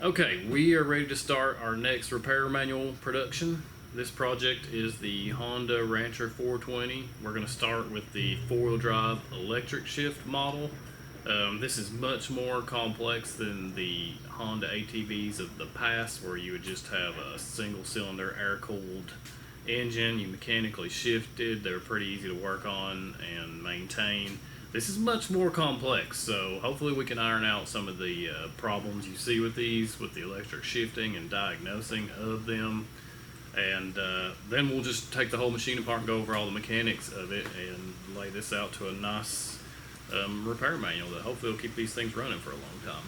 Okay, we are ready to start our next repair manual production. This project is the Honda Rancher 420. We're going to start with the four-wheel drive electric shift model. This is much more complex than the Honda ATVs of the past, where you would just have a single cylinder air-cooled engine. You mechanically shifted. They're pretty easy to work on and maintain. This is much more complex, so hopefully we can iron out some of the problems you see with these, with the electric shifting and diagnosing of them. And then we'll just take the whole machine apart and go over all the mechanics of it and lay this out to a nice repair manual that hopefully will keep these things running for a long time.